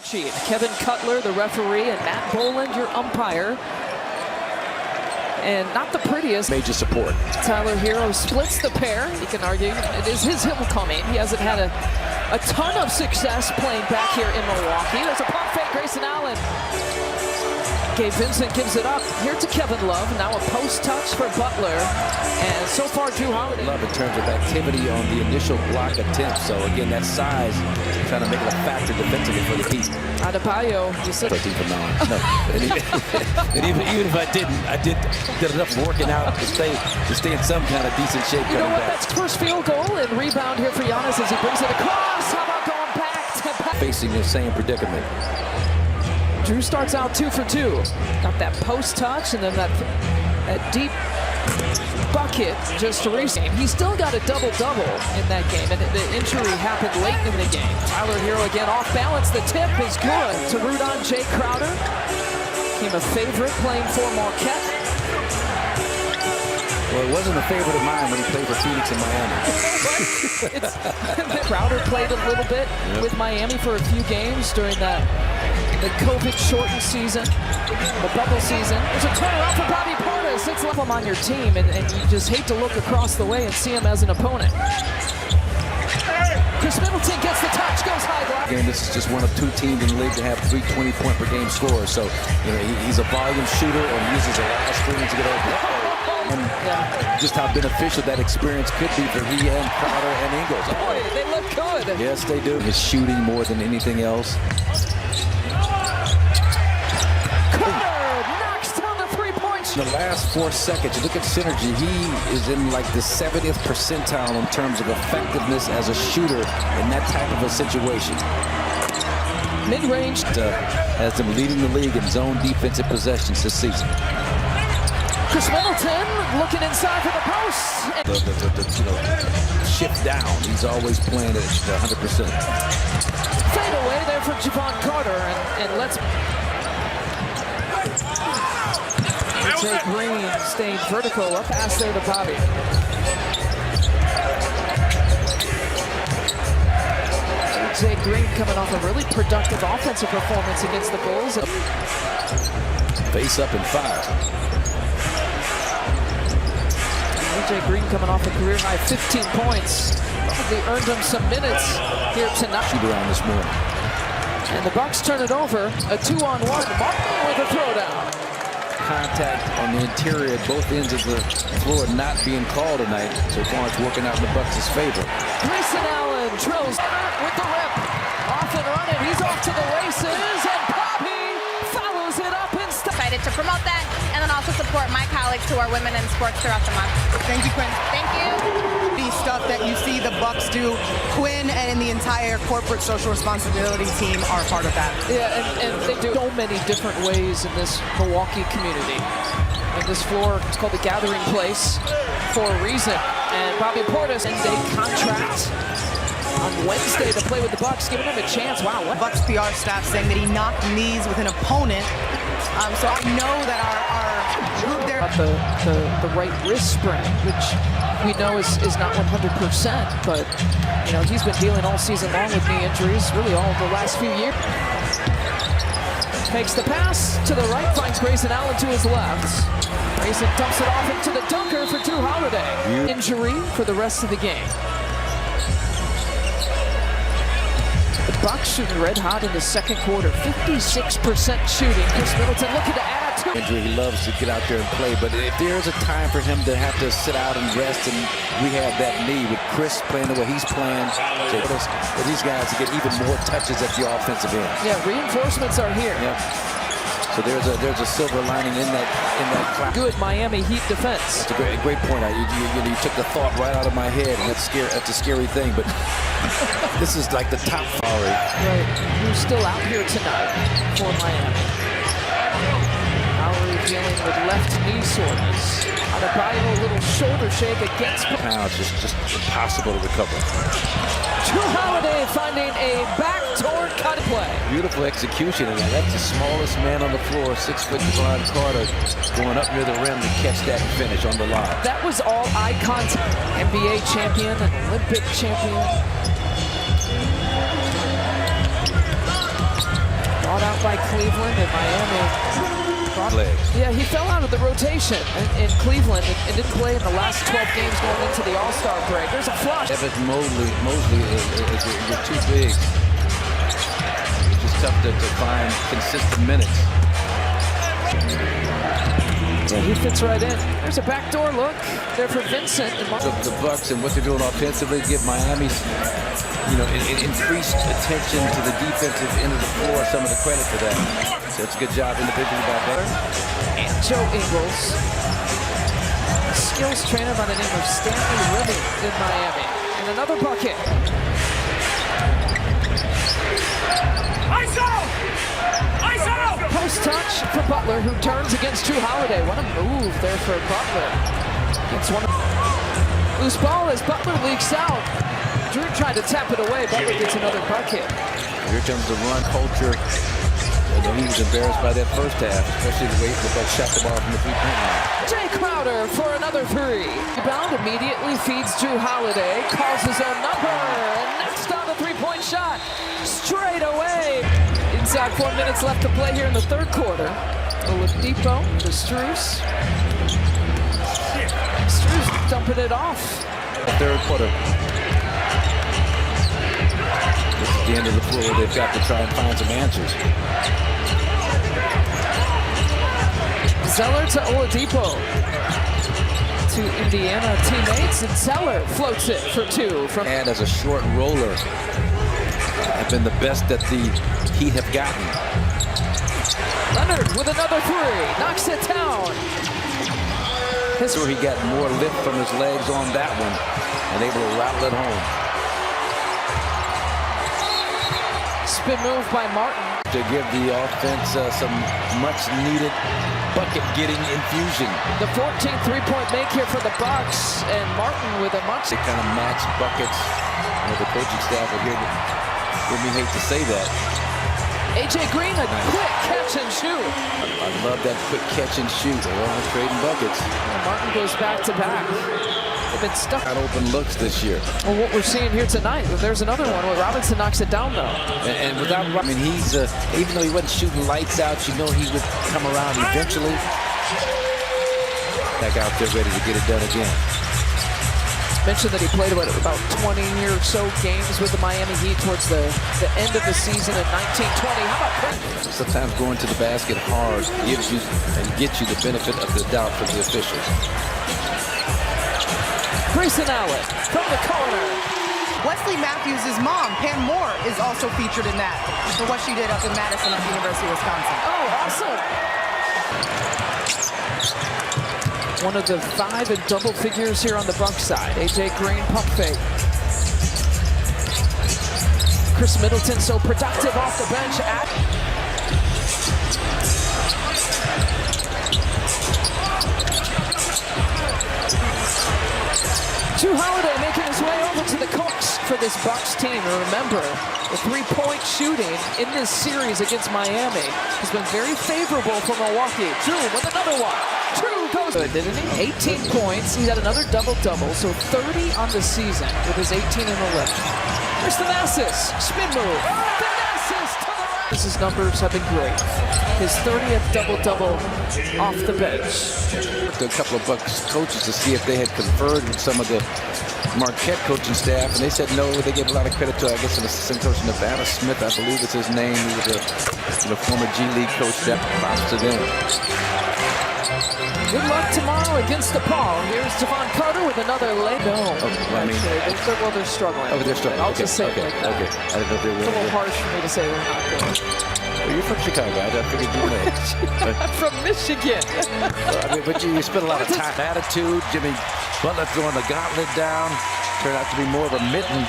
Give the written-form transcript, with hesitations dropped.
Sheet. Kevin Cutler, the referee, and Matt Boland, your umpire. And not the prettiest. Major support. Tyler Hero splits the pair. You can argue it is his homecoming. He hasn't had a ton of success playing back here in Milwaukee. There's a pump fake, Grayson Allen. Gabe Vincent gives it up here to Kevin Love. Now a post touch for Butler. And so far, Drew Holiday. Love in terms of activity on the initial block attempt. So again, that size, trying to make it a factor defensively for the Heat. Adebayo, you said 13 from 9. No. and even if I didn't, I did enough working out to stay in some kind of decent shape. You know what? Back. That's first field goal and rebound here for Giannis as he brings it across. How about going back to back? Facing the same predicament. Drew starts out 2 for 2. Got that post touch and then that deep bucket just to receive. He still got a double-double in that game, and the injury happened late in the game. Tyler Hero again off balance. The tip is good to root on Jay Crowder. Became a favorite playing for Marquette. Well, it wasn't a favorite of mine when he played for Phoenix and Miami. Crowder played a little bit with Miami for a few games during the COVID-shortened season, the bubble season. There's a turnaround for Bobby Portis. It's level on your team, and you just hate to look across the way and see him as an opponent. Chris Middleton gets the touch, goes high block. Again, this is just one of 2 teams in the league to have 3 20-point-per-game scores. So, he's a volume shooter and uses a lot of screens to get over. And just how beneficial that experience could be for he and Crowder and Ingles. Boy, they look good. Yes, they do. His shooting more than anything else. In the last 4 seconds, you look at synergy, he is in like the 70th percentile in terms of effectiveness as a shooter in that type of a situation. Mid-range. Has them leading the league in zone defensive possessions this season. Chris Middleton looking inside for the post. The shift down, he's always playing at 100%. Fade away there for Javon Carter, and let's... Jay Green staying vertical, up pass there to Bobby. Jay Green coming off a really productive offensive performance against the Bulls. Face up and fire. Jay Green coming off a career-high 15 points. Probably earned him some minutes here tonight. Shoot around this morning. And the Bucks turn it over. A 2-on-1. Martin with a throwdown. Contact on the interior at both ends of the floor not being called tonight. So far it's working out in the Bucks' favor. Grayson Allen drills with the rip. Off and running. He's off to the races. And Bobby follows it up and excited to promote that and then also support my colleagues who are women in sports throughout the month. Thank you, Quinn. Thank you. The stuff that you see the Bucks do, Quinn and the entire corporate social responsibility team are part of that. Yeah, and they do so many different ways in this Milwaukee community. And this floor, it's called the Gathering Place for a reason. And Bobby Portis ends a contract on Wednesday to play with the Bucks, giving him a chance. Wow, what? Bucks PR staff saying that he knocked knees with an opponent. So I know that our group there. The right wrist sprain, which we know is not 100%, but he's been dealing all season long with knee injuries, really all of the last few years. Makes the pass to the right, finds Grayson Allen to his left. Grayson dumps it off into the dunker for Drew Holiday. Injury for the rest of the game. The Bucks shooting red hot in the second quarter, 56% shooting. Chris Middleton looking to add to injury. He loves to get out there and play, but if there's a time for him to have to sit out and rest, and we have that need with Chris playing the way he's playing, for these guys to get even more touches at the offensive end. Yeah, reinforcements are here. Yeah. So there's a silver lining in that cloud. Good Miami Heat defense. It's a great point. You took the thought right out of my head, and that's a scary thing. But this is like the top Lowry. Right, who's still out here tonight for Miami. Lowry dealing with left knee soreness. Adebayo, a little shoulder shake against pounds, just impossible to recover. Drew Holiday finding a backdoor cut play. Beautiful execution, and that's the smallest man on the floor, 6'4" Carter, going up near the rim to catch that and finish on the line. That was all eye contact. NBA champion, an Olympic champion. Bought out by Cleveland and Miami. Yeah, he fell out of the rotation in Cleveland and didn't play in the last 12 games going into the All-Star break. There's a flush. Evan Mosley, you're too big. It's just tough to find consistent minutes. Yeah, he fits right in. There's a backdoor look there for Vincent. And the Bucks and what they're doing offensively give Miami, increased attention to the defensive end of the floor. Some of the credit for that. So it's a good job individually by Butler. And Joe Ingles, skills trainer by the name of Stanley Living in Miami. And another bucket. Post touch for Butler, who turns against Drew Holiday. What a move there for Butler. Gets one. Loose ball as Butler leaks out. Drew tried to tap it away. Butler gets another bucket. Here comes the run culture. And he was embarrassed by that first half, especially the way the Bucks shot the ball from the three-point line. Jay Crowder for another three. Rebound immediately feeds Drew Holiday. Calls his own number. And next on the three-point shot. Straight away. Inside 4 minutes left to play here in the third quarter. Oladipo to Strus. Strus dumping it off. The third quarter. This is the end of the floor. They've got to try and find some answers. Zeller to Oladipo. To Indiana teammates, and Zeller floats it for two. And as a short roller, have been the best that the Heat have gotten. Leonard with another three, knocks it down. Sure, he got more lift from his legs on that one and able to rattle it home. Spin move by Martin. To give the offense some much-needed bucket-getting infusion. The 14th three-point make here for the Bucks, and Martin with a much. They kind of match buckets. The coaching staff will hear me hate to say that. A.J. Green, a quick catch and shoot. I love that quick catch and shoot. They're all trading buckets. And Martin goes back to back. They've been stuck. Not open looks this year. Well, what we're seeing here tonight, there's another one where Robinson knocks it down, though. And without, he's, even though he wasn't shooting lights out, he would come around eventually. Back out there ready to get it done again. Mentioned that he played about 20 or so games with the Miami Heat towards the end of the season in 1920. How about that? Sometimes going to the basket hard gives you and gets you the benefit of the doubt from the officials. Grayson Allen from the corner. Wesley Matthews' mom, Pam Moore, is also featured in that for what she did up in Madison at the University of Wisconsin. Oh, awesome. One of the 5 in double figures here on the Bucks side. A.J. Green, pump fake. Chris Middleton so productive off the bench. Drew Holiday making his way over to the courts for this Bucks team. And remember, the three-point shooting in this series against Miami has been very favorable for Milwaukee. Drew with another one. Drew goes good, didn't he? 18 points. He's had another double-double, so 30 on the season with his 18 and 11. Here's Thanasis. Spin move. Thanasis to the right. His numbers have been great. His 30th double-double off the bench. A couple of Bucks coaches to see if they had conferred with some of the Marquette coaching staff, and they said no. They gave a lot of credit to, I guess, an assistant coach, Nevada Smith, I believe is his name. He was a former G League coach. That props to them. Good luck tomorrow against DePaul. Here's Javon Carter with another lay. No, they're struggling. Oh, they're struggling. I'll just say it like that. Okay. I didn't know if they were. It's a little harsh for me to say they're not good. Well, you're from Chicago. I figured you know. I'm from Michigan. But you spent a lot of time. Attitude. Jimmy Butler throwing the gauntlet down. Turned out to be more of a mitten